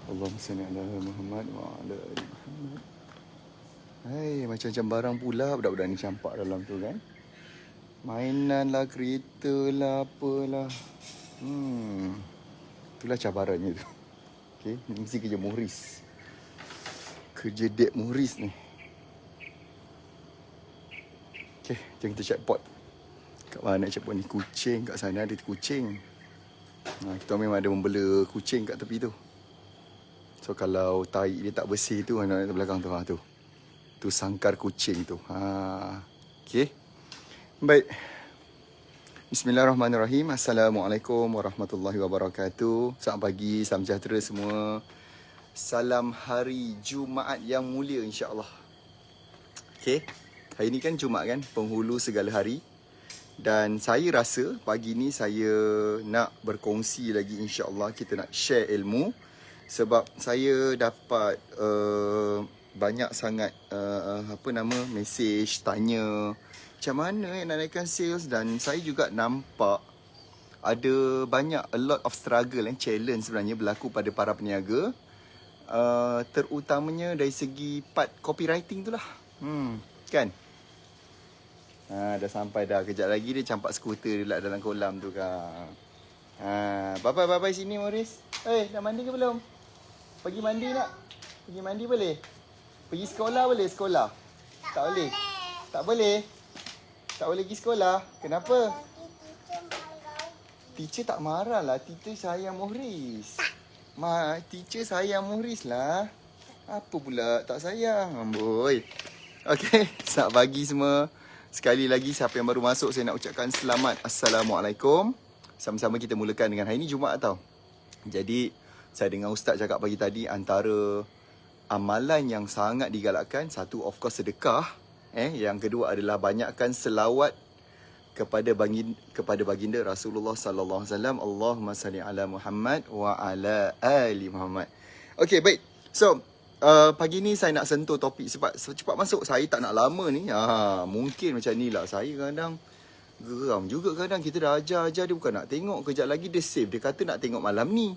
Allahumma salli ala Muhammad wa ala ali Muhammad. Hai, macam-macam barang pula budak-budak ni campak dalam tu kan. Mainan lah, kereta lah, apalah. Itulah cabarannya tu. Okay, ni mesti kerja Muhriz. Kerja Dek Muhriz ni. Okay, jom kita checkpoint. Kat mana checkpoint ni? Kucing kat sana ada kucing. Kita memang ada membela kucing kat tepi tu. So kalau tahi dia tak bersih tu, anak belakang tu, tu. Tu sangkar kucing tu. Okay. Baik. Bismillahirrahmanirrahim. Assalamualaikum warahmatullahi wabarakatuh. Selamat pagi, salam sejahtera semua. Salam hari Jumaat yang mulia insya-Allah. Okay. Hari ni kan Jumaat kan, penghulu segala hari. Dan saya rasa pagi ni saya nak berkongsi lagi insya-Allah, kita nak share ilmu. Sebab saya dapat banyak sangat mesej tanya macam mana nak naikkan sales, dan saya juga nampak ada banyak a lot of struggle and challenge sebenarnya berlaku pada para peniaga, terutamanya dari segi part copywriting tu lah. Kan? Dah sampai dah. Kejap lagi dia campak skuter dia dalam kolam tu kan. Bye-bye sini Morris. Dah mandi ke belum? Pergi mandi nak? Pergi mandi boleh? Pergi sekolah boleh? Sekolah? Tak boleh? Tak boleh? Tak boleh pergi sekolah? Kenapa? Teacher tak marah lah. Teacher sayang Muhriz. Teacher sayang Muhriz lah. Apa pula tak sayang? Amboi. Okay, selamat pagi semua. Sekali lagi siapa yang baru masuk, saya nak ucapkan selamat. Assalamualaikum. Sama-sama kita mulakan dengan hari ni Jumaat tau. Jadi saya dengar Ustaz cakap pagi tadi, antara amalan yang sangat digalakkan, satu of course sedekah, yang kedua adalah banyakkan selawat kepada baginda Rasulullah sallallahu alaihi wasallam. Allahumma salli ala Muhammad wa ala ali Muhammad. Okey, baik. So, pagi ni saya nak sentuh topik cepat masuk. Saya tak nak lama ni. Mungkin macam ni lah. Saya kadang geram juga, kadang kita dah ajar dia bukan nak tengok, kejap lagi dia save. Dia kata nak tengok malam ni,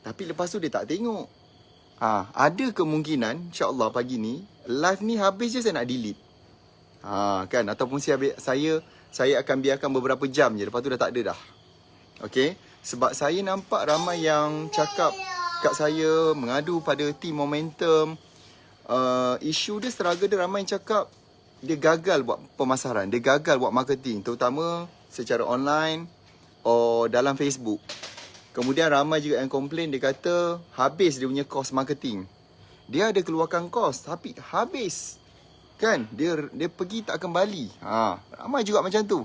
tapi lepas tu dia tak tengok. Ada kemungkinan insya-Allah pagi ni live ni habis je saya nak delete. Kan, ataupun saya akan biarkan beberapa jam je, lepas tu dah tak ada dah. Okey, sebab saya nampak ramai yang cakap kat saya, mengadu pada team Momentum. Isu dia, struggle dia, ramai yang cakap dia gagal buat pemasaran, dia gagal buat marketing, terutama secara online atau dalam Facebook. Kemudian ramai juga yang komplain, dia kata habis dia punya kos marketing. Dia ada keluarkan kos tapi habis. Kan? Dia pergi tak kembali. Ramai juga macam tu.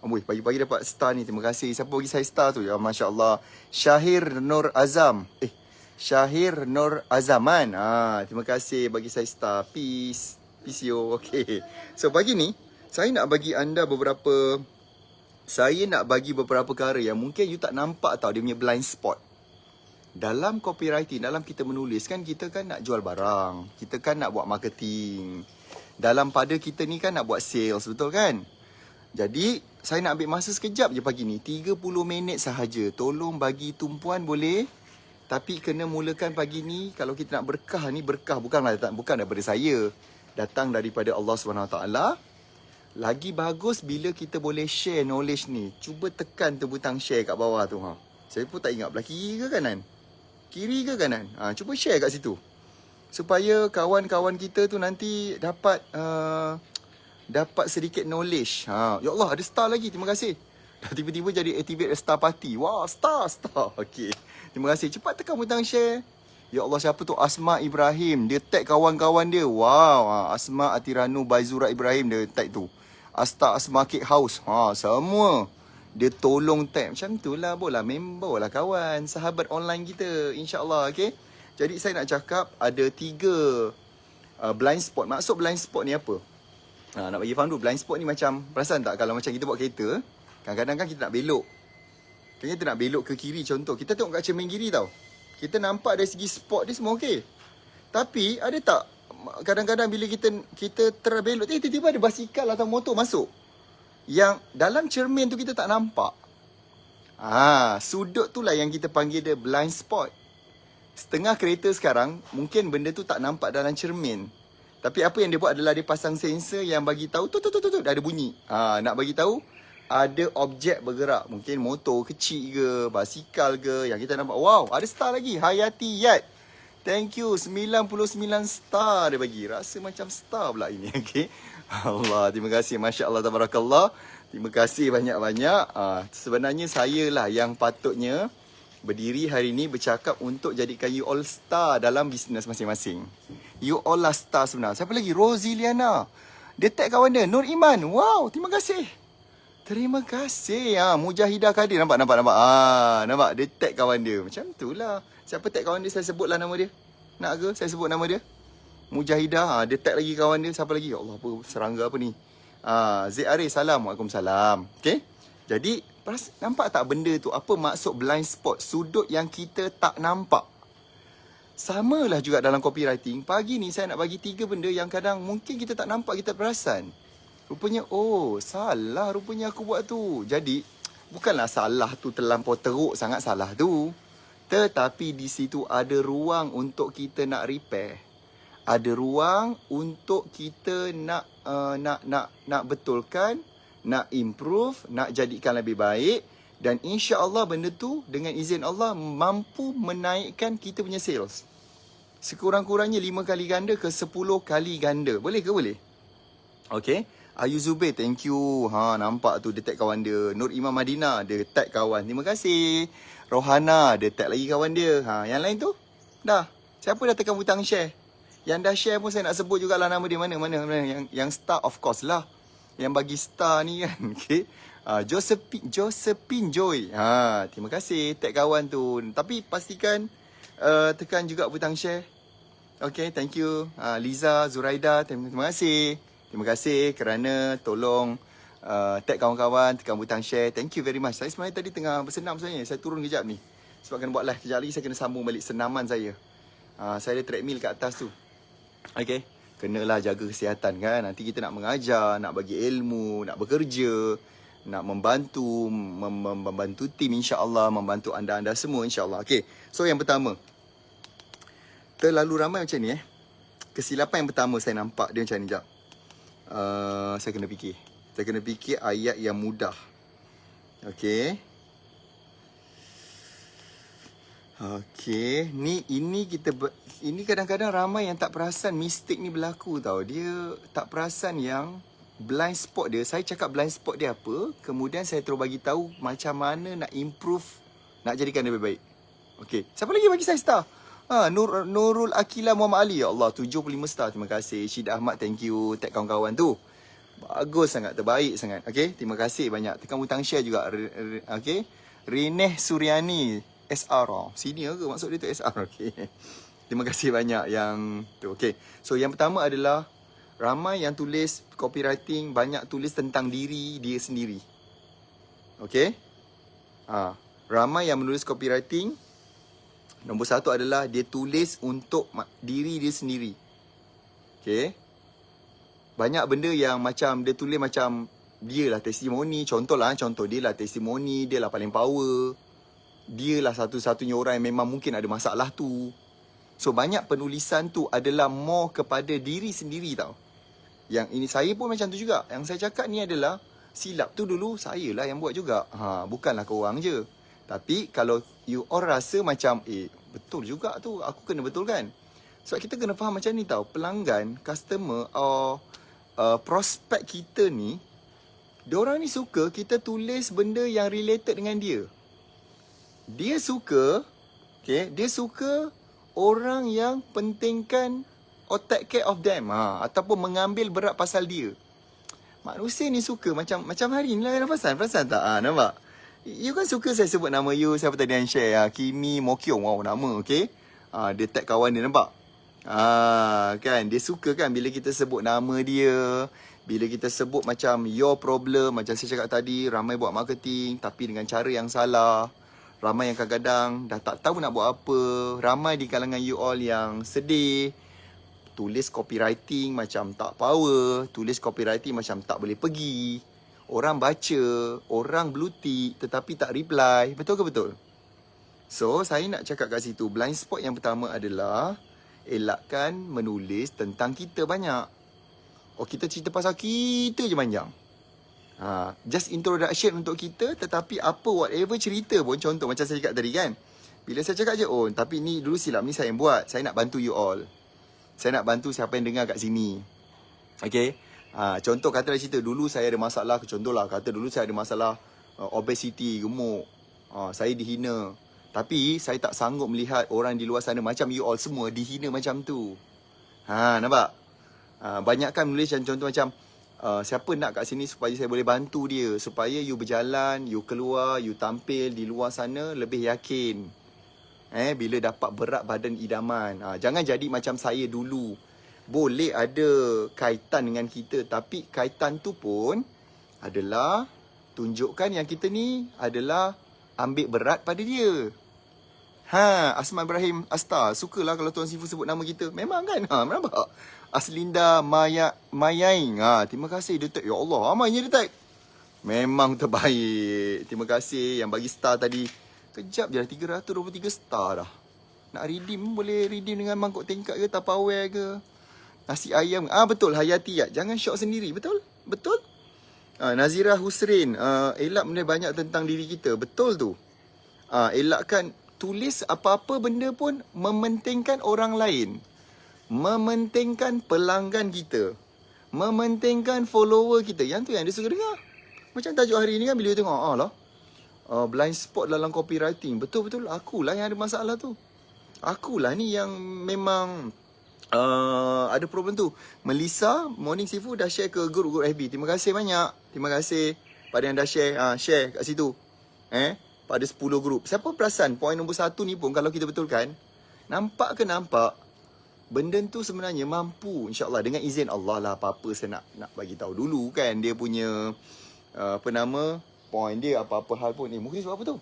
Pagi-pagi dapat star ni. Terima kasih. Siapa bagi saya star tu? Ya, Masya Allah. Syahir Nur Azam. Syahir Nur Azaman. Terima kasih bagi saya star. Peace. Peace yo. Okay. So pagi ni saya nak bagi anda beberapa perkara yang mungkin you tak nampak tau, dia punya blind spot. Dalam copywriting, dalam kita menulis kan, kita kan nak jual barang, kita kan nak buat marketing. Dalam pada kita ni kan nak buat sales, betul kan? Jadi saya nak ambil masa sekejap je pagi ni, 30 minit sahaja. Tolong bagi tumpuan boleh, tapi kena mulakan pagi ni. Kalau kita nak berkah ni, berkah bukan daripada saya, datang daripada Allah SWT. Lagi bagus bila kita boleh share knowledge ni. Cuba tekan tu butang share kat bawah tu. Saya pun tak ingat belah kiri ke kanan. Kiri ke kanan? Cuba share kat situ. Supaya kawan-kawan kita tu nanti dapat sedikit knowledge. Ya Allah, ada star lagi. Terima kasih. Dah tiba-tiba jadi activate star party. Wah, star. Okey. Terima kasih. Cepat tekan butang share. Ya Allah, siapa tu? Asma Ibrahim. Dia tag kawan-kawan dia. Wow. Asma Atiranu Baizura Ibrahim dia tag tu. Asma Cake House. Semua dia tolong tag. Macam tu lah, boleh member lah kawan, sahabat online kita, insya-Allah. Okay. Jadi saya nak cakap ada 3 blind spot. Maksud blind spot ni apa? Nak bagi faham dulu. Blind spot ni macam, perasan tak kalau macam kita buat kereta, kadang-kadang kan kita nak belok. Kan kita nak belok ke kiri contoh. Kita tengok kat cermin kiri tau. Kita nampak dari segi spot dia semua okey. Tapi ada tak kadang-kadang bila kita terbelok, tiba-tiba ada basikal atau motor masuk, yang dalam cermin tu kita tak nampak. Sudut tu lah yang kita panggil dia blind spot. Setengah kereta sekarang, mungkin benda tu tak nampak dalam cermin. Tapi apa yang dia buat adalah dia pasang sensor yang bagi tahu tu ada bunyi. Nak bagi tahu ada objek bergerak. Mungkin motor kecil ke, basikal ke yang kita nampak. Wow, ada star lagi. Hayati Yat. Thank you. 99 star dia bagi. Rasa macam star pula ini. Okay. Allah, terima kasih. Masya Allah, tabarakallah. Terima kasih banyak-banyak. Sebenarnya saya lah yang patutnya berdiri hari ni bercakap untuk jadikan you all star dalam bisnes masing-masing. You all lah star sebenarnya. Siapa lagi? Rosiliana. Dia tag kawan dia. Nur Iman. Wow, terima kasih. Terima kasih. Mujahidah Kadir. Nampak? Nampak? Dia tag kawan dia. Macam tu lah. Siapa tag kawan dia? Saya sebutlah nama dia. Nak ke? Saya sebut nama dia. Mujahidah. Dia tag lagi kawan dia. Siapa lagi? Ya Allah, apa serangga apa ni? Zid Arif. Salam. Waalaikumsalam. Okay? Jadi, nampak tak benda tu? Apa maksud blind spot? Sudut yang kita tak nampak. Samalah juga dalam copywriting. Pagi ni saya nak bagi 3 benda yang kadang mungkin kita tak nampak, kita perasan. Rupanya, salah rupanya aku buat tu. Jadi, bukanlah salah tu terlampau teruk sangat salah tu. Tetapi di situ ada ruang untuk kita nak repair. Ada ruang untuk kita nak betulkan, nak improve, nak jadikan lebih baik. Dan insya-Allah benda tu dengan izin Allah mampu menaikkan kita punya sales. Sekurang-kurangnya 5 kali ganda ke 10 kali ganda. Boleh ke boleh? Okay. Ayu Zubair, thank you. Nampak tu dia tag kawan dia. Nur Imam Madinah, dia tag kawan. Terima kasih. Rohana, dia tag lagi kawan dia. Yang lain tu? Dah. Siapa dah tekan butang share? Yang dah share pun saya nak sebut jugalah nama dia. Mana? Yang star of course lah. Yang bagi star ni kan. Okay. Josephine Joy. Terima kasih tag kawan tu. Tapi pastikan tekan juga butang share. Okay, thank you. Liza, Zuraida, terima kasih. Terima kasih kerana tolong tag kawan-kawan, tekan butang share. Thank you very much. Saya sebenarnya tadi tengah bersenam sebenarnya. Saya turun kejap ni. Sebab kena buat live. Kejap lagi saya kena sambung balik senaman saya. Saya ada treadmill kat atas tu. Okay. Kenalah jaga kesihatan kan. Nanti kita nak mengajar, nak bagi ilmu, nak bekerja, nak membantu tim insya-Allah, membantu anda-anda semua insya-Allah. Okey. So yang pertama, terlalu ramai macam ni Kesilapan yang pertama saya nampak dia macam ni jap. Saya kena fikir. Saya kena fikir ayat yang mudah. Okey. Okey, ini kadang-kadang ramai yang tak perasan mistik ni berlaku tau. Dia tak perasan yang blind spot dia. Saya cakap blind spot dia apa, kemudian saya terus bagi tahu macam mana nak improve, nak jadikan dia lebih baik. Okey, siapa lagi bagi saya star? Nurul Akila Muhammad Ali. Ya Allah, 75 star. Terima kasih. Syed Ahmad, thank you. Tag kawan-kawan tu. Bagus sangat, terbaik sangat. Okey, terima kasih banyak. Tekan butang share juga. Okey. Rineh Suryani SR. Senior ke maksud dia tu SR? Okey. Terima kasih banyak yang tu. Okey. So yang pertama adalah ramai yang tulis copywriting banyak tulis tentang diri dia sendiri. Okey? Ramai yang menulis copywriting, nombor satu adalah dia tulis untuk diri dia sendiri. Okey? Banyak benda yang macam dia tulis macam dia lah testimoni. Contoh dia lah testimoni, dia lah paling power. Dia lah satu-satunya orang yang memang mungkin ada masalah tu. So banyak penulisan tu adalah more kepada diri sendiri tau. Yang ini saya pun macam tu juga. Yang saya cakap ni adalah silap tu dulu saya lah yang buat juga. Bukanlah korang je. Tapi kalau you all rasa macam betul juga tu, aku kena betulkan. Sebab kita kena faham macam ni tau. Pelanggan, customer prospek kita ni, diorang ni suka kita tulis benda yang related dengan dia. Dia suka, dia suka orang yang pentingkan or take care of them, ataupun mengambil berat pasal dia. Manusia ni suka macam hari ni lah, perasan tak? Nampak? You kan suka saya sebut nama you, siapa tadi yang share? Kimi Mokyong, wow nama, okay? Dia tag kawan dia, nampak? Kan, dia suka kan bila kita sebut nama dia, bila kita sebut macam your problem, macam saya cakap tadi, ramai buat marketing tapi dengan cara yang salah. Ramai yang kadang-kadang dah tak tahu nak buat apa. Ramai di kalangan you all yang sedih. Tulis copywriting macam tak power. Tulis copywriting macam tak boleh pergi. Orang baca, orang blue tick tetapi tak reply. Betul ke betul? So, saya nak cakap kat situ, blind spot yang pertama adalah elakkan menulis tentang kita banyak. Oh, kita cerita pasal kita je panjang. Just introduction untuk kita, tetapi apa whatever cerita pun, contoh macam saya cakap tadi kan. Bila saya cakap je, oh tapi ni dulu silap ni saya yang buat. Saya nak bantu you all. Saya nak bantu siapa yang dengar kat sini. Okay. Contoh katalah cerita, dulu saya ada masalah. Contohlah, kata dulu saya ada masalah obesity, gemuk. Saya dihina. Tapi saya tak sanggup melihat orang di luar sana macam you all semua dihina macam tu. Nampak? Banyakkan menulis contoh macam, siapa nak kat sini supaya saya boleh bantu dia, supaya you berjalan, you keluar, you tampil di luar sana lebih yakin. Bila dapat berat badan idaman. Jangan jadi macam saya dulu. Boleh ada kaitan dengan kita, tapi kaitan tu pun adalah tunjukkan yang kita ni adalah ambil berat pada dia. Asma Ibrahim Asta, sukalah kalau Tuan Sifu sebut nama kita. Memang kan? Nampak? Aslinda Mayaing. Terima kasih dia type. Ya Allah, ramainya dia type. Memang terbaik. Terima kasih yang bagi star tadi. Kejap je dah 323 star dah. Nak redeem boleh redeem dengan mangkuk tingkat ke, Tupperware ke. Nasi ayam. Betul, Hayati ya. Jangan syok sendiri. Betul? Betul? Nazira Husrin. Elak benda banyak tentang diri kita. Betul tu. Elakkan tulis apa-apa benda pun mementingkan orang lain. Mementingkan pelanggan kita. Mementingkan follower kita. Yang tu yang dia suka dengar. Macam tajuk hari ni kan, bila dia tengok, blind spot dalam copywriting. Betul-betul akulah yang ada masalah tu. Akulah ni yang memang ada problem tu. Melissa, Morning Sifu dah share ke grup-grup FB. Terima kasih banyak. Terima kasih pada yang dah share. Share kat situ. Pada 10 grup. Siapa perasan poin nombor 1 ni pun kalau kita betulkan, nampak ke nampak, benda tu sebenarnya mampu, insyaAllah, dengan izin Allah lah. Apa-apa saya nak bagi tahu dulu kan. Dia punya poin dia, apa-apa hal pun. Mukhlis buat apa tu?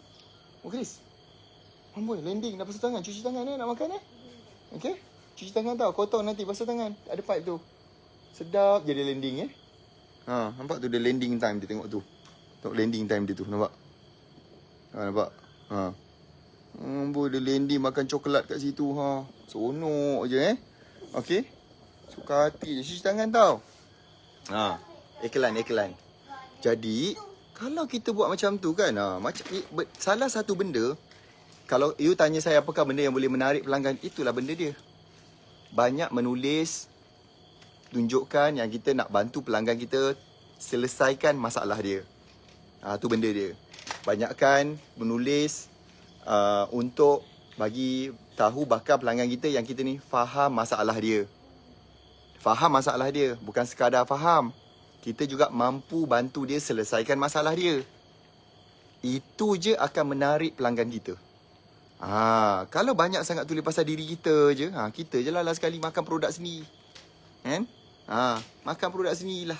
Mukhlis, amboi, landing, dah basuh tangan. Cuci tangan nak makan Okay, cuci tangan tau, kotor nanti, basuh tangan. Ada pipe tu. Sedap je dia landing nampak tu, dia landing time dia tengok tu. Tengok landing time dia tu, nampak? Nampak? Amboi, dia landing makan coklat kat situ. Seronok je Okay, suka hati je. Cuci tangan tau. Iklan. Jadi kalau kita buat macam tu kan, salah satu benda, kalau you tanya saya apakah benda yang boleh menarik pelanggan, itulah benda dia. Banyak menulis, tunjukkan yang kita nak bantu pelanggan kita selesaikan masalah dia. Tu benda dia. Banyakkan menulis untuk bagi tahu bakal pelanggan kita yang kita ni faham masalah dia. Faham masalah dia, bukan sekadar faham. Kita juga mampu bantu dia selesaikan masalah dia. Itu je akan menarik pelanggan kita. Kalau banyak sangat tulis pasal diri kita je, kita je lah sekali makan produk sendiri. Kan? Makan produk sendirilah.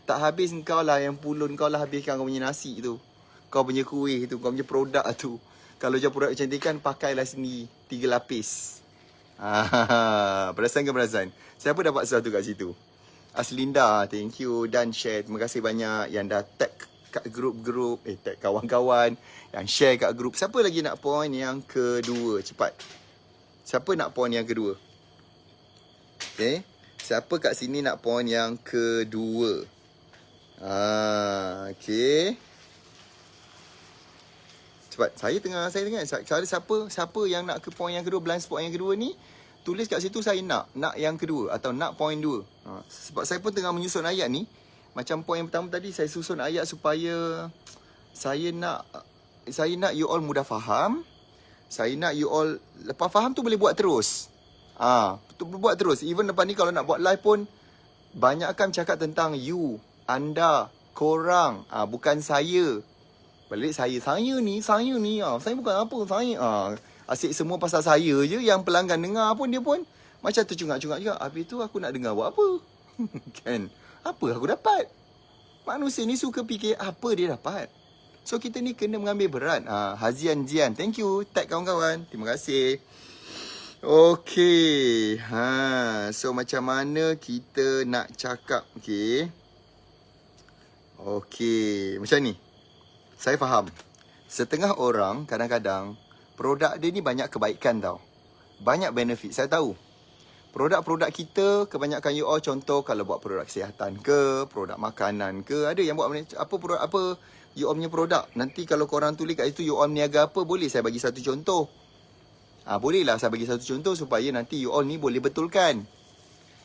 Tak habis kau lah, yang pulun kau lah habiskan kau punya nasi tu. Kau punya kuih tu, kau punya produk tu. Kalau jual produk kecantikan, pakailah sendiri 3 lapis. Perasan ke perasan? Siapa dapat sesuatu kat situ? Aslinda, thank you. Dan share, terima kasih banyak yang dah tag kat grup-grup, tag kawan-kawan, yang share kat grup. Siapa lagi nak poin yang kedua? Cepat. Siapa nak poin yang kedua? Okay. Siapa kat sini nak poin yang kedua? Okay. Cepat. Saya tengah. Siapa yang nak ke poin yang kedua, blind spot yang kedua ni, tulis kat situ saya nak yang kedua atau nak poin 2. Sebab saya pun tengah menyusun ayat ni. Macam poin yang pertama tadi, saya susun ayat supaya saya nak you all mudah faham. Saya nak you all lepas faham tu boleh buat terus. Buat terus. Even lepas ni kalau nak buat live pun, banyakkan cakap tentang you, anda, korang, bukan saya. Balik saya ni. Saya bukan apa, saya. Asyik semua pasal saya je. Yang pelanggan dengar pun dia pun macam tercungak-cungak juga. Habis tu aku nak dengar buat apa? Kan? Apa aku dapat? Manusia ni suka fikir apa dia dapat. So kita ni kena mengambil berat. Hazian Zian, thank you. Tag kawan-kawan. Terima kasih. Okay. So macam mana kita nak cakap? Okay, macam ni. Saya faham. Setengah orang kadang-kadang produk dia ni banyak kebaikan tau. Banyak benefit, saya tahu. Produk-produk kita, kebanyakan you all contoh kalau buat produk kesihatan ke, produk makanan ke, ada yang buat apa produk apa you all punya produk. Nanti kalau korang tulis kat situ you all meniaga apa, boleh saya bagi satu contoh. Bolehlah saya bagi satu contoh supaya nanti you all ni boleh betulkan.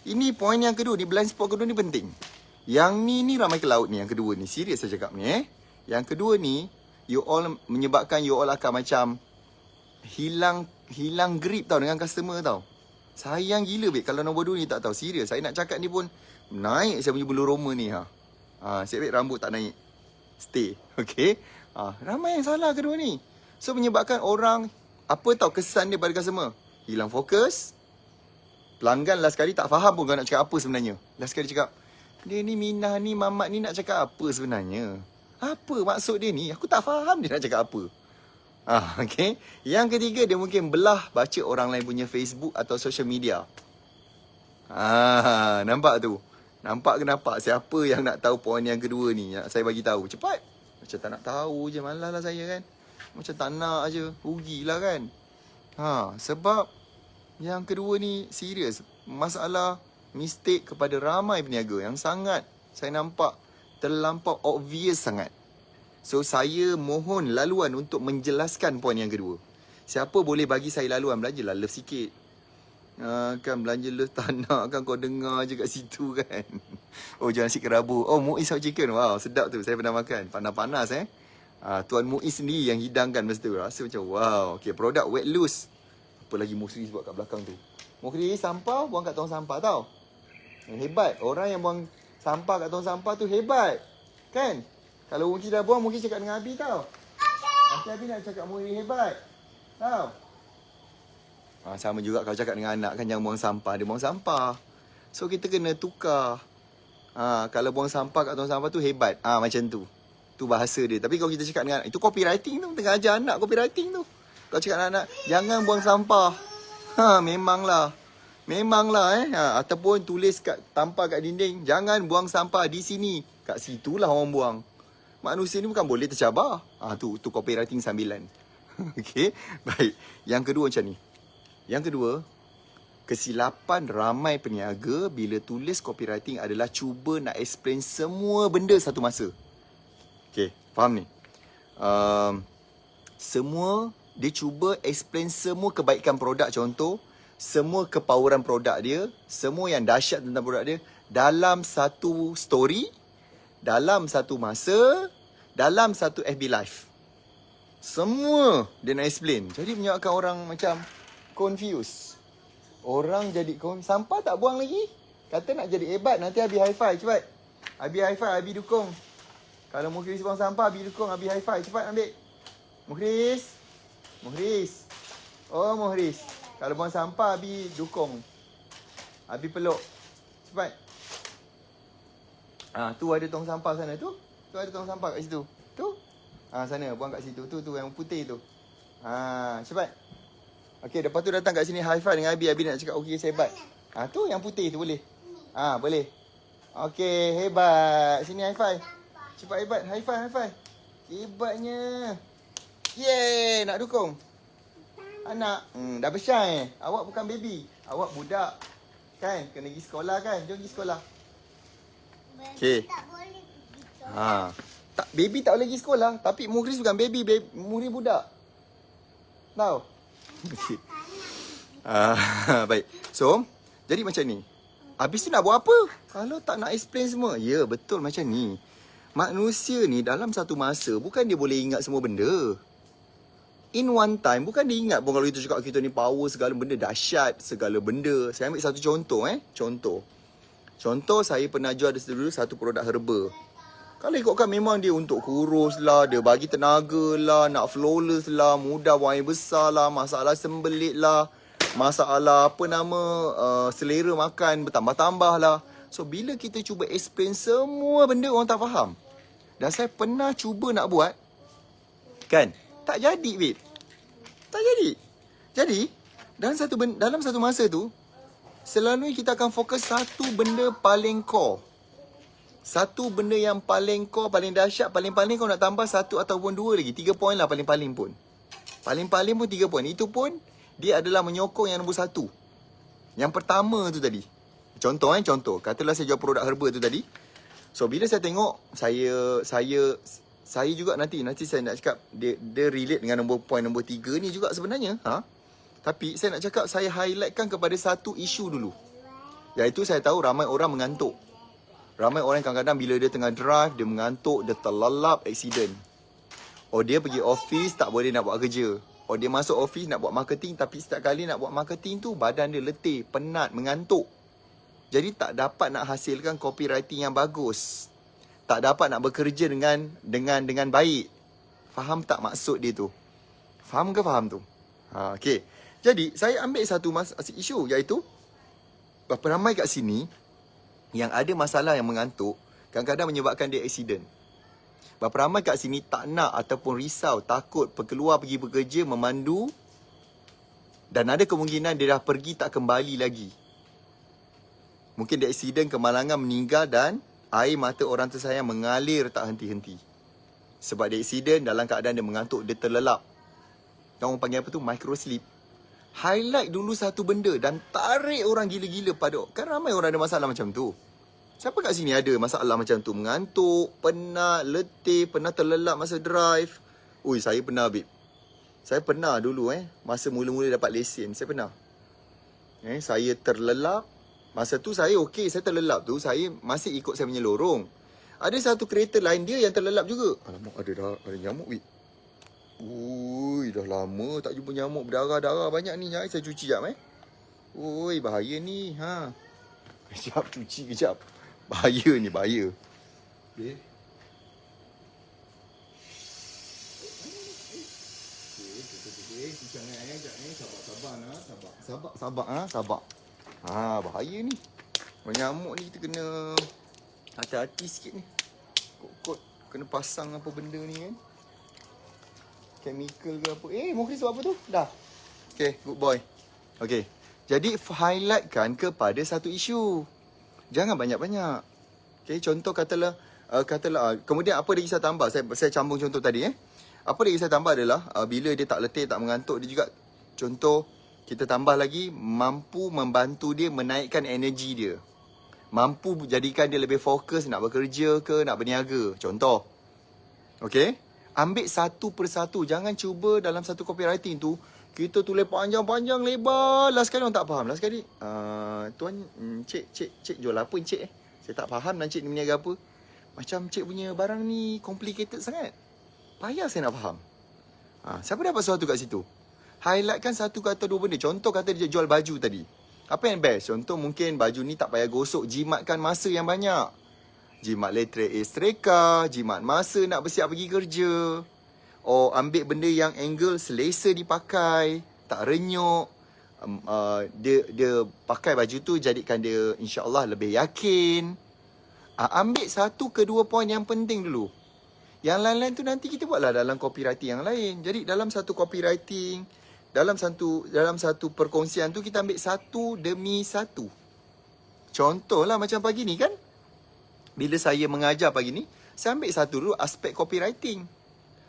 Ini poin yang kedua ni, blind spot kedua ni penting. Yang ni ramai ke laut ni, yang kedua ni. Serius saya cakap ni Yang kedua ni, you all menyebabkan you all akan macam hilang grip tau dengan customer tau. Sayang gila babe kalau nombor 2 ni tak tahu. Serius, saya nak cakap ni pun naik saya punya bulu roma ni Sebab rambut tak naik. Stay. Okay. Ramai yang salah kedua ni. So menyebabkan orang, apa tahu kesan dia pada customer? Hilang fokus. Pelanggan last kali tak faham pun kau nak cakap apa sebenarnya. Last kali cakap, dia ni Minah ni, Mamat ni nak cakap apa sebenarnya? Apa maksud dia ni? Aku tak faham dia nak cakap apa. Okay. Yang ketiga, dia mungkin belah baca orang lain punya Facebook atau social media. Nampak tu? Nampak ke nampak? Siapa yang nak tahu poin yang kedua ni? Nak saya bagi tahu. Cepat. Macam tak nak tahu je. Malah lah saya kan. Macam tak nak je. Rugilah kan. Sebab yang kedua ni serius. Masalah mistake kepada ramai peniaga yang sangat saya nampak terlampau obvious sangat. So saya mohon laluan untuk menjelaskan poin yang kedua. Siapa boleh bagi saya laluan? Belajarlah love sikit. Kan belanja love tak nak kan, kau dengar je kat situ kan. Oh, jangan nasi kerabu. Oh, Muiz hot chicken. Wow, sedap tu. Saya pernah makan. Panas-panas Tuan Muiz sendiri yang hidangkan masa tu. Rasa macam wow. Okay, produk wet loose. Apa lagi Mukhris buat kat belakang tu? Mukhris sampah buang kat tong sampah tau. Hebat. Orang yang buang sampah kat tong sampah tu hebat. Kan? Kalau Mukhris dah buang, Mukhris cakap dengan Abi tau. Nanti Abi nak cakap Mukhris hebat. Tahu? Sama juga kalau cakap dengan anak kan, jangan buang sampah. Dia buang sampah. So kita kena tukar. Kalau buang sampah kat tong sampah tu hebat. Macam tu. Tu bahasa dia. Tapi kalau kita cakap dengan anak, itu copywriting tu. Tengah ajar anak copywriting tu. Kalau cakap dengan anak, jangan buang sampah. Memanglah. Ataupun tulis tampal kat dinding, jangan buang sampah di sini. Kat situlah orang buang. Manusia ni bukan boleh tercabar. Tu copywriting sambilan. Okay. Baik. Yang kedua macam ni. Yang kedua, kesilapan ramai peniaga bila tulis copywriting adalah cuba nak explain semua benda satu masa. Okay. Faham ni? Dia cuba explain semua kebaikan produk, contoh. Semua kepoweran produk dia. Semua yang dahsyat tentang produk dia. Dalam satu story. Dalam satu masa, dalam satu FB Live. Semua dia nak explain. Jadi menyebabkan orang macam confused. Orang jadi sampah tak buang lagi. Kata nak jadi hebat. Nanti Abi high five. Cepat. Abi high five. Abi dukung. Kalau Mukhris buang sampah, Abi dukung. Abi high five. Cepat ambil. Mukhris. Oh, Mukhris. Kalau buang sampah, Abi dukung. Abi peluk. Cepat. Tu ada tong sampah sana tu. Tu ada tong sampah kat situ. Tu. Sana buang kat situ. Tu yang putih tu. Cepat. Okey, lepas tu datang kat sini high five dengan Abi. Abi nak cakap okey saya hebat. Tu yang putih tu boleh. Boleh. Okey, hebat. Sini high five. Cepat hebat. High five. Hebatnya. Yeay, nak dukung. Anak. Dah besar Awak bukan baby. Awak budak. Kan? Kena pergi sekolah kan? Jom pergi sekolah. Okay. Tak boleh pergi sekolah. Baby tak boleh pergi sekolah. Tapi Mukhris bukan baby. Mukhris budak. Tahu? Okay. Baik. So, jadi macam ni. Habis tu nak buat apa? Kalau tak nak explain semua. Ya, betul macam ni. Manusia ni dalam satu masa, bukan dia boleh ingat semua benda. In one time, bukan dia ingat pun kalau kita cakap kita ni power, segala benda dahsyat, segala benda. Saya ambil satu contoh Contoh saya pernah jual dulu satu produk herba. Kalau ikutkan memang dia untuk kurus lah, dia bagi tenaga lah, nak flawless lah, mudah buang air besar lah, masalah sembelit lah, masalah selera makan bertambah-tambah lah. So bila kita cuba explain semua benda, orang tak faham. Dan saya pernah cuba nak buat, kan? Tak jadi, babe. Tak jadi. Jadi, dalam satu masa tu, selalunya kita akan fokus satu benda paling core. Satu benda yang paling core, paling dahsyat, paling kau nak tambah satu ataupun dua lagi. 3 poin lah paling-paling pun. Paling-paling pun 3 poin. Itu pun dia adalah menyokong yang nombor 1. Yang pertama tu tadi. Contoh. Katalah saya jual produk herba tu tadi. So bila saya tengok, saya juga nanti saya nak cakap dia relate dengan poin nombor 3 ni juga sebenarnya. Tapi saya nak cakap saya highlightkan kepada satu isu dulu. Iaitu saya tahu ramai orang mengantuk. Ramai orang kadang-kadang bila dia tengah drive, dia mengantuk, dia terlelap, accident. Dia pergi office tak boleh nak buat kerja. Dia masuk office nak buat marketing, tapi setiap kali nak buat marketing tu badan dia letih, penat, mengantuk. Jadi tak dapat nak hasilkan copywriting yang bagus. Tak dapat nak bekerja dengan baik. Faham tak maksud dia tu? Faham ke faham tu? Okey. Jadi saya ambil satu isu iaitu berapa ramai kat sini yang ada masalah yang mengantuk, kadang-kadang menyebabkan dia accident. Berapa ramai kat sini tak nak ataupun risau, takut keluar pergi bekerja, memandu, dan ada kemungkinan dia dah pergi tak kembali lagi. Mungkin dia accident, kemalangan, meninggal dan air mata orang tersayang mengalir tak henti-henti. Sebab dia accident dalam keadaan dia mengantuk, dia terlelap. Orang panggil apa tu? Micro sleep. Highlight dulu satu benda dan tarik orang gila-gila pada... Kan ramai orang ada masalah macam tu. Siapa kat sini ada masalah macam tu? Mengantuk, penat, letih, pernah terlelap masa drive. Saya pernah, babe. Saya pernah dulu masa mula-mula dapat lesen. Saya pernah. Saya terlelap. Masa tu saya okey, saya terlelap tu. Saya masih ikut saya punya lorong. Ada satu kereta lain dia yang terlelap juga. Alamak, ada nyamuk, babe. Dah lama tak jumpa nyamuk berdarah-darah banyak ni. Saya cuci jap bahaya ni. Kejap, cuci kejap. Bahaya ni, bahaya. Okay. Sabar. Bahaya ni. Nyamuk ni kita kena hati-hati sikit ni. Kot-kot kena pasang apa benda ni kan. Chemical ke apa. Mukhlis buat apa tu? Dah. Okay, good boy. Okay. Jadi highlightkan kepada satu isu. Jangan banyak-banyak. Okay, contoh katalah kemudian apa lagi saya tambah? Saya sambung contoh tadi Apa lagi saya tambah adalah bila dia tak letih, tak mengantuk, dia juga contoh kita tambah lagi mampu membantu dia menaikkan energi dia. Mampu jadikan dia lebih fokus nak bekerja ke nak berniaga. Contoh. Okay? Ambil satu persatu. Jangan cuba dalam satu copywriting tu kita tulis panjang-panjang lebar. Last kali orang tak faham. Last kali tuan, cik jual apa cik Saya tak faham nak cik ni berniaga apa. Macam cik punya barang ni complicated sangat. Payah saya nak faham. Siapa dapat sesuatu kat situ? Highlightkan satu kata dua benda. Contoh kata dia jual baju tadi. Apa yang best? Contoh mungkin baju ni tak payah gosok. Jimatkan masa yang banyak. Jimat letreka, jimat masa nak bersiap pergi kerja. Ambil benda yang angle selesa dipakai, tak renyuk. Dia pakai baju tu jadikan dia insya-Allah lebih yakin. Ambil satu ke dua poin yang penting dulu. Yang lain-lain tu nanti kita buatlah dalam copywriting yang lain. Jadi dalam satu copywriting, dalam satu perkongsian tu kita ambil satu demi satu. Contohlah macam pagi ni kan. Bila saya mengajar pagi ni, saya ambil satu dulu aspek copywriting.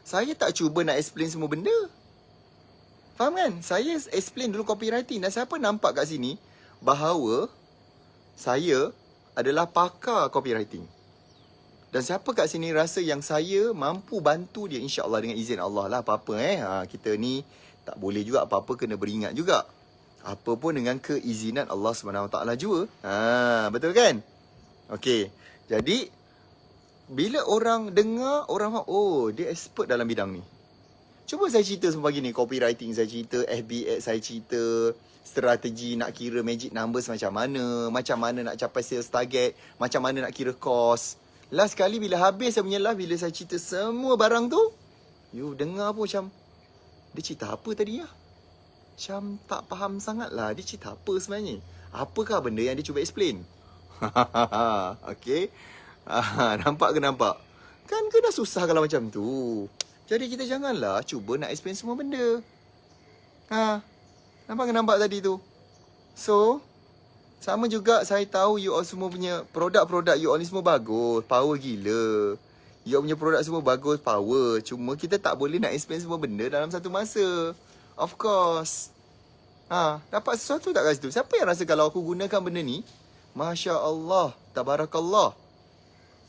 Saya tak cuba nak explain semua benda. Faham kan? Saya explain dulu copywriting. Dan siapa nampak kat sini bahawa saya adalah pakar copywriting. Dan siapa kat sini rasa yang saya mampu bantu dia, insya-Allah dengan izin Allah lah apa-apa kita ni tak boleh juga apa-apa, kena beringat juga. Apa pun dengan keizinan Allah SWT jua. Betul kan? Okey. Jadi bila orang dengar, orang dia expert dalam bidang ni. Cuba saya cerita semua pagi ni, copywriting saya cerita, FB ads saya cerita, strategi nak kira magic numbers macam mana nak capai sales target, macam mana nak kira cost. Last kali bila habis saya punya live, bila saya cerita semua barang tu, you dengar pun macam, dia cerita apa tadi ya? Macam tak faham sangat lah, dia cerita apa sebenarnya? Apakah benda yang dia cuba explain? Okay. Nampak ke nampak? Kan ke dah susah kalau macam tu. Jadi kita janganlah cuba nak explain semua benda. Nampak ke nampak tadi tu? So, sama juga saya tahu you all semua punya produk-produk you all ni semua bagus, power gila. You punya produk semua bagus, power. Cuma kita tak boleh nak explain semua benda dalam satu masa. Of course. Dapat sesuatu tak kat situ? Siapa yang rasa kalau aku gunakan benda ni, Masya Allah, Tabarakallah,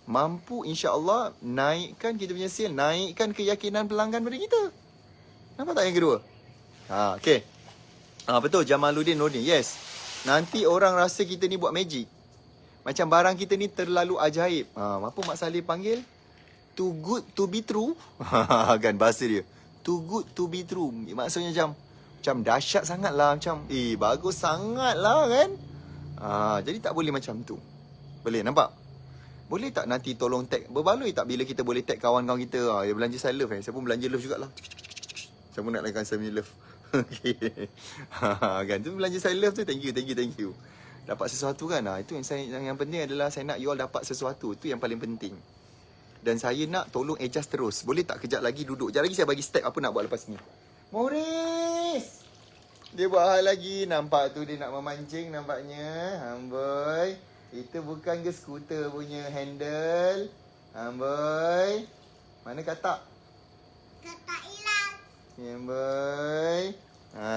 mampu insya-Allah naikkan kita punya sale, naikkan keyakinan pelanggan pada kita. Nampak tak yang kedua? Okay. Betul, Jamaluddin Nordin. Yes. Nanti orang rasa kita ni buat magic. Macam barang kita ni terlalu ajaib. Apa Mak Saleh panggil? Too good to be true. Kan bahasa dia. Too good to be true. Maksudnya macam dahsyat sangat lah. Macam, bagus sangat lah kan. Jadi tak boleh macam tu. Boleh, nampak? Boleh tak nanti tolong tag? Berbaloi tak bila kita boleh tag kawan-kawan kita? Dia belanja saya love Saya pun belanja love jugalah. Saya pun nak lakukan saya love. Okay. Kan tu belanja saya love tu. Thank you. Dapat sesuatu kan. Itu yang penting adalah saya nak you all dapat sesuatu. Itu yang paling penting. Dan saya nak tolong adjust terus. Boleh tak kejap lagi duduk? Sekejap lagi saya bagi step apa nak buat lepas ni. Maurice! Dia buat hal lagi. Nampak tu dia nak memancing nampaknya. Amboi. Itu bukan ke skuter punya handle. Amboi. Mana katak? Katak hilang. Amboi.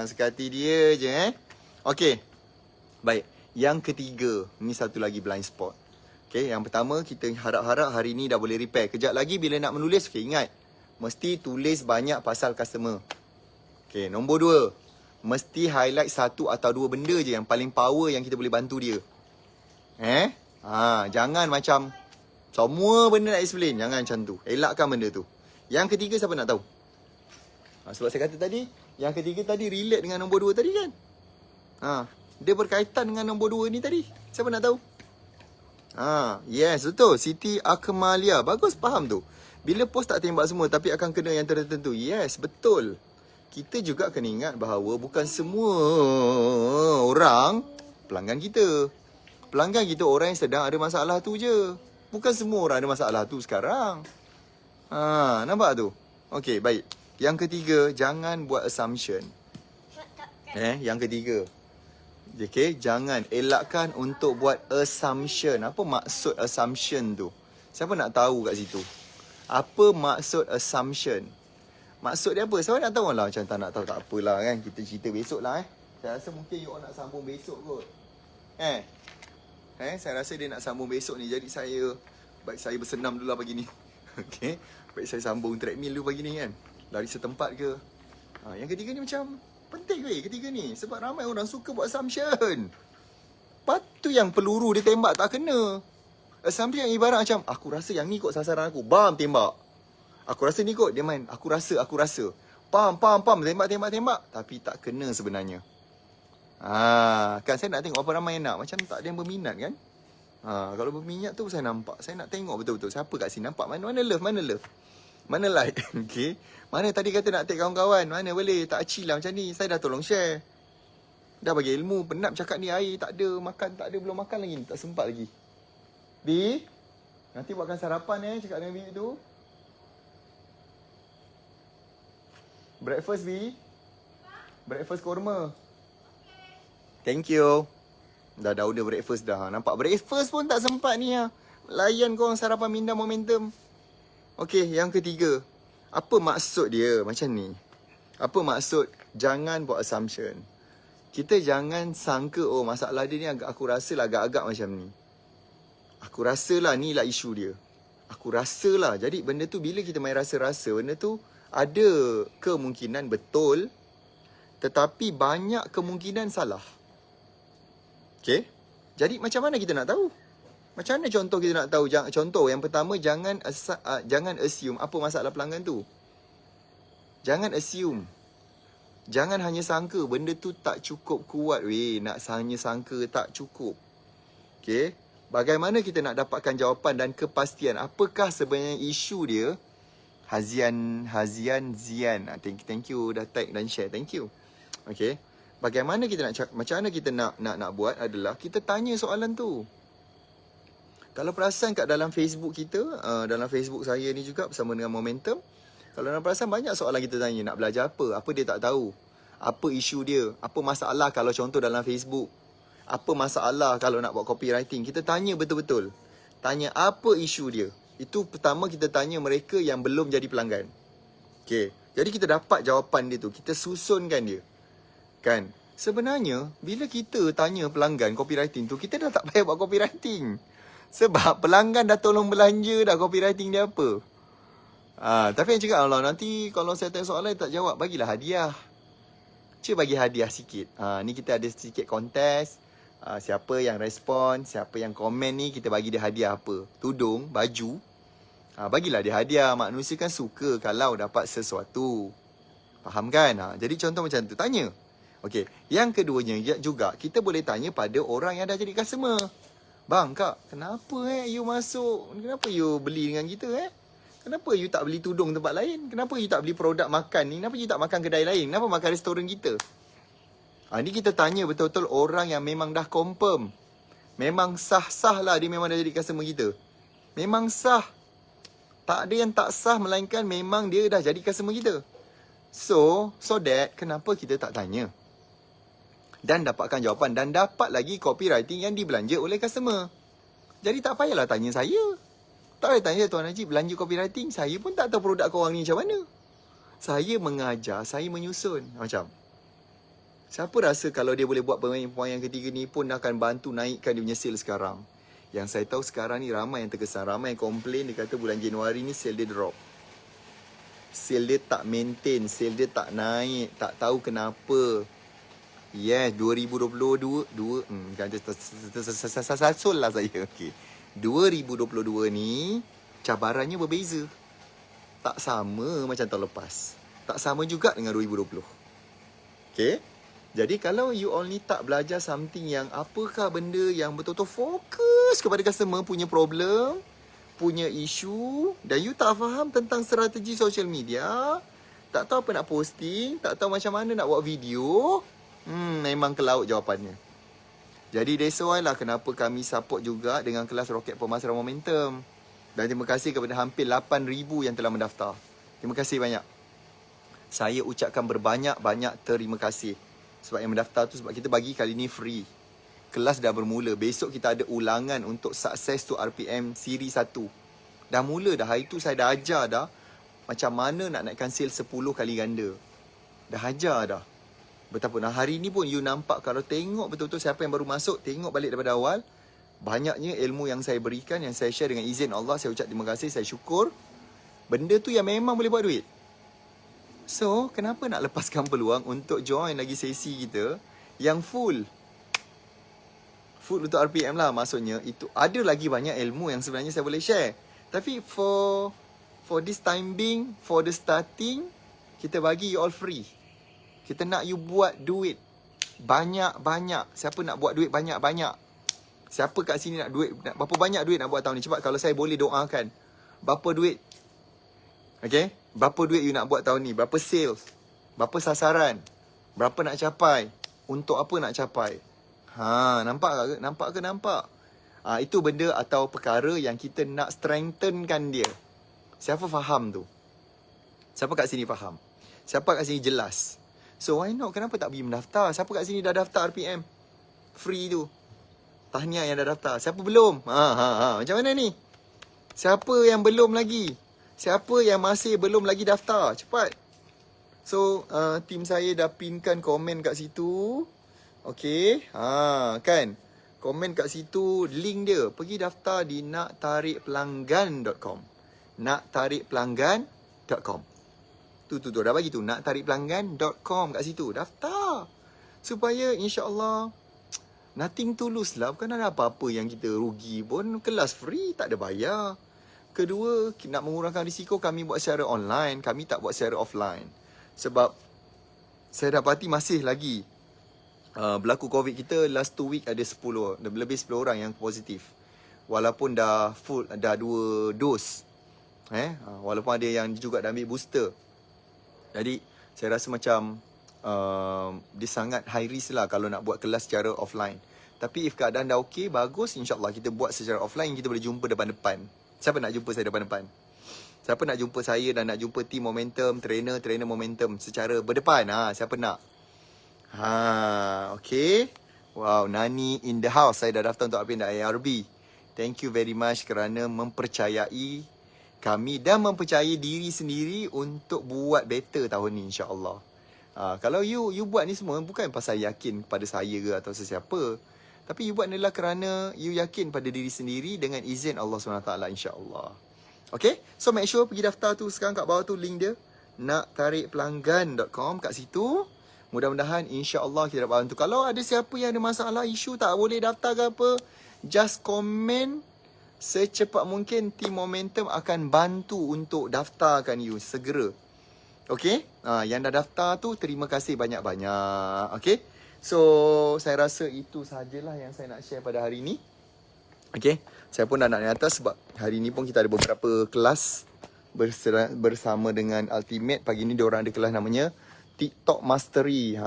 Sekati dia je Okey. Baik. Yang ketiga. Ni satu lagi blind spot. Okay, yang pertama kita harap-harap hari ni dah boleh repair. Kejap lagi bila nak menulis, ingat. Mesti tulis banyak pasal customer. Okay, nombor 2. Mesti highlight satu atau dua benda je yang paling power yang kita boleh bantu dia. Jangan macam semua benda nak explain. Jangan macam tu. Elakkan benda tu. Yang ketiga siapa nak tahu? Sebab saya kata tadi, yang ketiga tadi relate dengan nombor 2 tadi kan? Dia berkaitan dengan nombor 2 ni tadi. Siapa nak tahu? Yes, betul. Siti Akmalia. Bagus, faham tu. Bila post tak tembak semua tapi akan kena yang tertentu. Yes, betul. Kita juga kena ingat bahawa bukan semua orang pelanggan kita. Pelanggan kita orang yang sedang ada masalah tu je. Bukan semua orang ada masalah tu sekarang. Nampak tu? Okey, baik. Yang ketiga, jangan buat assumption. Yang ketiga. Okay, jangan elakkan untuk buat assumption. Apa maksud assumption tu? Siapa nak tahu kat situ? Apa maksud assumption? Maksud dia apa? Siapa nak tahu lah? Macam tak nak tahu tak apalah kan. Kita cerita besok lah Saya rasa mungkin you all nak sambung besok kot. Saya rasa dia nak sambung besok ni. Jadi baik saya bersenam dulu lah pagi ni. Okay. Baik saya sambung treadmill dulu pagi ni kan. Lari setempat ke. Yang ketiga ni macam penting ketiga ni. Sebab ramai orang suka buat assumption. Lepas tu yang peluru dia tembak tak kena. Assumption yang ibarat macam, aku rasa yang ni kot sasaran aku. Bam, tembak. Aku rasa ni kot, dia main. Aku rasa. Pam. Tembak. Tapi tak kena sebenarnya. Kan saya nak tengok apa ramai yang nak. Macam tak ada yang berminat kan. Kalau berminat tu saya nampak. Saya nak tengok betul-betul. Siapa kat sini nampak mana love. Mana like. Okay. Mana tadi kata nak take kawan-kawan. Mana boleh. Tak chill lah macam ni. Saya dah tolong share. Dah bagi ilmu. Penat cakap ni. Air tak ada. Makan tak ada. Belum makan lagi. Tak sempat lagi. B. Nanti buatkan sarapan cakap dengan B tu. Breakfast B. Breakfast korma. Thank you. Dah order breakfast dah. Nampak breakfast pun tak sempat ni layan korang sarapan minda momentum. Okey, yang ketiga. Apa maksud dia macam ni? Apa maksud jangan buat assumption? Kita jangan sangka, masalah dia ni aku rasa lah agak-agak macam ni. Aku rasa lah ni lah isu dia. Aku rasa lah. Jadi benda tu bila kita main rasa-rasa, benda tu ada kemungkinan betul. Tetapi banyak kemungkinan salah. Okay? Jadi macam mana kita nak tahu? Macam mana contoh kita nak tahu? Contoh yang pertama, jangan assume apa masalah pelanggan tu. Jangan assume. Jangan hanya sangka benda tu tak cukup kuat nak hanya sangka tak cukup. Okay? Bagaimana kita nak dapatkan jawapan dan kepastian apakah sebenarnya isu dia? Hazian Zian. Thank you dah tag dan share. Thank you. Okay? Bagaimana kita macam mana kita nak buat adalah kita tanya soalan tu. Kalau perasan kat dalam Facebook kita, dalam Facebook saya ni juga bersama dengan Momentum, kalau nak perasan banyak soalan kita tanya, nak belajar apa dia tak tahu, apa isu dia, apa masalah kalau contoh dalam Facebook, apa masalah kalau nak buat copywriting, kita tanya betul-betul. Tanya apa isu dia. Itu pertama kita tanya mereka yang belum jadi pelanggan. Okay. Jadi kita dapat jawapan dia tu. Kita susunkan dia. Kan? Sebenarnya, bila kita tanya pelanggan copywriting tu, kita dah tak payah buat copywriting. Sebab pelanggan dah tolong belanja dah copywriting dia apa. Tapi yang cakap Allah, nanti kalau saya tanya soalan tak jawab, bagilah hadiah. Cuba bagi hadiah sikit. Ni kita ada sikit kontes. Siapa yang respon, siapa yang komen ni, kita bagi dia hadiah apa. Tudung, baju. Bagilah dia hadiah. Manusia kan suka kalau dapat sesuatu. Faham kan? Jadi contoh macam tu, tanya. Okey. Yang keduanya juga, kita boleh tanya pada orang yang dah jadi customer. Bang, kak, kenapa you masuk? Kenapa you beli dengan kita Kenapa you tak beli tudung tempat lain? Kenapa you tak beli produk makan ni? Kenapa you tak makan kedai lain? Kenapa makan restoran kita? Ni kita tanya betul-betul orang yang memang dah confirm. Memang sah-sah lah dia memang dah jadi customer kita. Memang sah. Tak ada yang tak sah melainkan memang dia dah jadi customer kita. So that kenapa kita tak tanya? Dan dapatkan jawapan. Dan dapat lagi copywriting yang dibelanja oleh customer. Jadi tak payahlah tanya saya. Tak payah tanya Tuan Haji belanja copywriting. Saya pun tak tahu produk korang ni macam mana. Saya mengajar, saya menyusun. Macam siapa rasa kalau dia boleh buat pemain yang ketiga ni pun akan bantu naikkan dia punya sale sekarang. Yang saya tahu sekarang ni ramai yang terkesan. Ramai yang komplain. Dia kata bulan Januari ni sale dia drop. Sale dia tak maintain. Sale dia tak naik. Tak tahu kenapa. Yes, 2022 sasul lah saya. Okay. 2022 ni cabarannya berbeza. Tak sama macam tahun lepas. Tak sama juga dengan 2020. Okay. Jadi kalau you all ni tak belajar something yang apakah benda yang betul-betul fokus kepada customer punya problem, punya isu, dan you tak faham tentang strategi social media, tak tahu apa nak posting, tak tahu macam mana nak buat video, memang ke laut jawapannya. Jadi that's why lah kenapa kami support juga dengan kelas Roket Pemasaran Momentum. Dan terima kasih kepada hampir 8,000 yang telah mendaftar. Terima kasih banyak. Saya ucapkan berbanyak-banyak terima kasih. Sebab yang mendaftar tu sebab kita bagi kali ni free. Kelas dah bermula. Besok kita ada ulangan untuk Success to RPM Siri 1. Dah mula dah. Hari tu saya dah ajar dah macam mana nak naikkan sale 10 kali ganda. Dah ajar dah. Betapa hari ni pun you nampak kalau tengok betul-betul siapa yang baru masuk, tengok balik daripada awal. Banyaknya ilmu yang saya berikan, yang saya share dengan izin Allah. Saya ucap terima kasih, saya syukur. Benda tu yang memang boleh buat duit. So, kenapa nak lepaskan peluang untuk join lagi sesi kita yang full? Full untuk RPM lah maksudnya. Itu ada lagi banyak ilmu yang sebenarnya saya boleh share. Tapi for this time being, for the starting, kita bagi you all free. Kita nak you buat duit banyak-banyak. Siapa nak buat duit banyak-banyak? Siapa kat sini nak duit? Berapa banyak duit nak buat tahun ni? Cepat kalau saya boleh doakan. Berapa duit? Okay? Berapa duit you nak buat tahun ni? Berapa sales? Berapa sasaran? Berapa nak capai? Untuk apa nak capai? Nampak ke? Nampak ke? Nampak? Itu benda atau perkara yang kita nak strengthenkan dia. Siapa faham tu? Siapa kat sini faham? Siapa kat sini jelas? So why not? Kenapa tak pergi mendaftar? Siapa kat sini dah daftar RPM? Free tu. Tahniah yang dah daftar. Siapa belum? Macam mana ni? Siapa yang belum lagi? Siapa yang masih belum lagi daftar? Cepat. So, tim saya dah pinkan komen kat situ. Okay. Kan? Komen kat situ. Link dia. Pergi daftar di naktarikpelanggan.com. naktarikpelanggan.com. Tu. Dah bagi tu. naktarikpelanggan.com kat situ. Daftar. Supaya insyaAllah nothing to lose lah. Bukan ada apa-apa yang kita rugi pun. Kelas free. Tak ada bayar. Kedua, nak mengurangkan risiko, kami buat secara online. Kami tak buat secara offline. Sebab saya dapati masih lagi berlaku COVID kita last 2 week ada 10, lebih 10 orang yang positif. Walaupun dah full, dah 2 dos. Walaupun ada yang juga dah ambil booster. Jadi, saya rasa macam dia sangat high risk lah kalau nak buat kelas secara offline. Tapi if keadaan dah okey, bagus, insyaAllah kita buat secara offline, kita boleh jumpa depan-depan. Siapa nak jumpa saya depan-depan? Siapa nak jumpa saya dan nak jumpa team Momentum, trainer Momentum secara berdepan? Siapa nak? Okay. Wow, Nani in the house. Saya dah daftar untuk RPM dan IRB. Thank you very much kerana mempercayai kami dan mempercayai diri sendiri untuk buat better tahun ni, insya-Allah. Kalau you buat ni semua bukan pasal yakin pada saya ke atau sesiapa. Tapi you buat ni lah kerana you yakin pada diri sendiri dengan izin Allah SWT, insya-Allah. Okay? So make sure pergi daftar tu sekarang kat bawah tu link dia. naktarikpelanggan.com, kat situ. Mudah-mudahan insya-Allah kita dapat bantu. Kalau ada siapa yang ada masalah, isu tak boleh daftar ke apa, just komen. Secepat mungkin tim Momentum akan bantu untuk daftarkan you segera. Okay? Yang dah daftar tu terima kasih banyak-banyak. Okay? So, saya rasa itu sahajalah yang saya nak share pada hari ni. Okay? Saya pun dah nak naik atas sebab hari ni pun kita ada beberapa kelas bersama dengan Ultimate. Pagi ni diorang ada kelas namanya TikTok Mastery.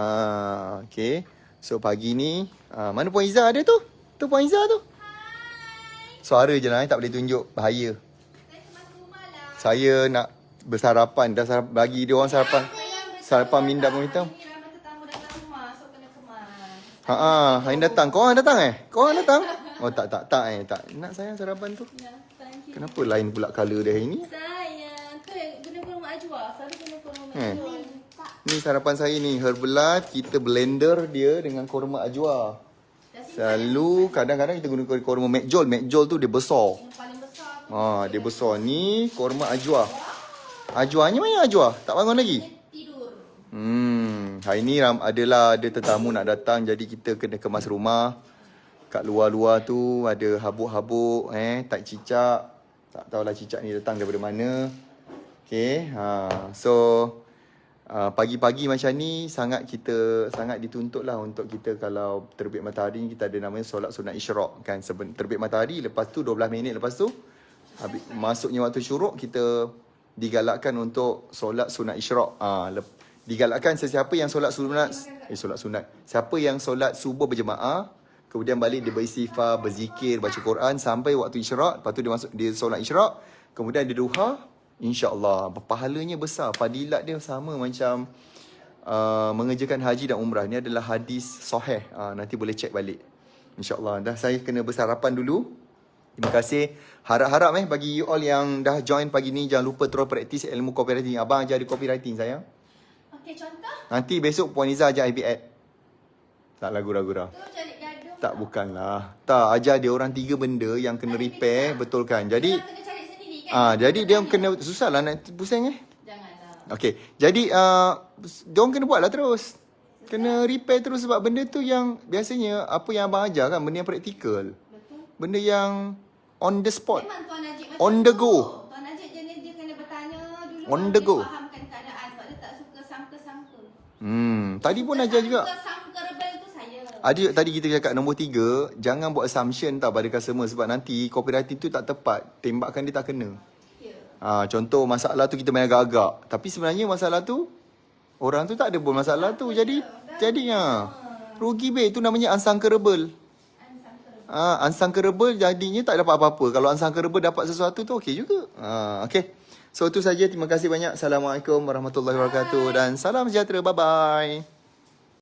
Okay? So, pagi ni, mana Puan Izzah ada tu? Tu Puan Izzah tu. Suara je lah, tak boleh tunjuk. Bahaya. Saya nak bersarapan. Dah bagi dia orang sarapan. Sarapan minda pun hitam. Hari datang. Kau orang datang Kau orang datang? Oh tak. Tak. Nak sayang sarapan tu. Kenapa lain pula colour dia hari ni? Sayang, tu yang guna kurma ajwa. Selalu guna kurma ajwa. Ni sarapan saya ni, Herbalife. Kita blender dia dengan kurma ajwa. Selalu kadang-kadang kita guna kurma McJowl. McJowl tu dia besar. Yang paling besar. Dia besar. Ni kurma ajwa. Ajwanya mana ajwa? Tak bangun lagi? Tidur. Hari ni ada tetamu nak datang, jadi kita kena kemas rumah. Kat luar-luar tu ada habuk-habuk, tak cicak. Tak tahulah cicak ni datang daripada mana. Okay, so pagi-pagi macam ni sangat dituntut lah untuk kita. Kalau terbit matahari ni kita ada namanya solat sunat isyraq kan. Terbit matahari, lepas tu 12 minit lepas tu masuknya waktu syuruk, kita digalakkan untuk solat sunat isyraq. Digalakkan sesiapa yang solat sunat, siapa yang solat subuh berjemaah, kemudian balik dia beristighfar, berzikir, baca Quran sampai waktu isyraq, lepas tu dia solat isyraq, kemudian dia duha, insya-Allah pahalanya besar. Fadilat dia sama macam mengerjakan haji dan umrah. Ni adalah hadis sahih. Nanti boleh cek balik. Insya-Allah. Dah saya kena bersarapan dulu. Terima kasih. Harap-harap bagi you all yang dah join pagi ni, jangan lupa terus praktis ilmu copywriting. Abang ajar di copywriting sayang. Okey, contoh. Nanti besok Puan Izzah ajar IBAD. Tak lagu ragu-ragu. Tu cari gaduh. Tak, bukanlah. Tak, ajar dia orang 3 benda yang kena repair, betulkan. Jadi Kena cari sendiri kan? jadi dia kena susah lah nak pusing Janganlah. Okey. Jadi dia orang kena buat lah terus. Kena repair terus sebab benda tu yang biasanya apa yang abang ajar kan, benda yang praktikal. Betul. Benda yang on the spot. Memang Tuan Najib macam On the tu. go. Tuan Najib jenis dia kena bertanya dulu. On baru the dia go. fahamkan keadaan sebab dia tak suka sangka-sangka. Tadi pun ajar juga. Sangka rebel tu saya. Tadi kita cakap nombor 3, jangan buat assumption tau pada customer sebab nanti copywriting tu tak tepat, tembakan dia tak kena. Ya. Contoh masalah tu kita main agak-agak, tapi sebenarnya masalah tu orang tu tak ada pun masalah tu, jadinya rugi be. Itu namanya unsankerable. Unsankerable jadinya tak dapat apa-apa. Kalau unsankerable dapat sesuatu tu okey juga. Okey. So itu saja, terima kasih banyak. Assalamualaikum warahmatullahi wabarakatuh dan salam sejahtera. Bye bye.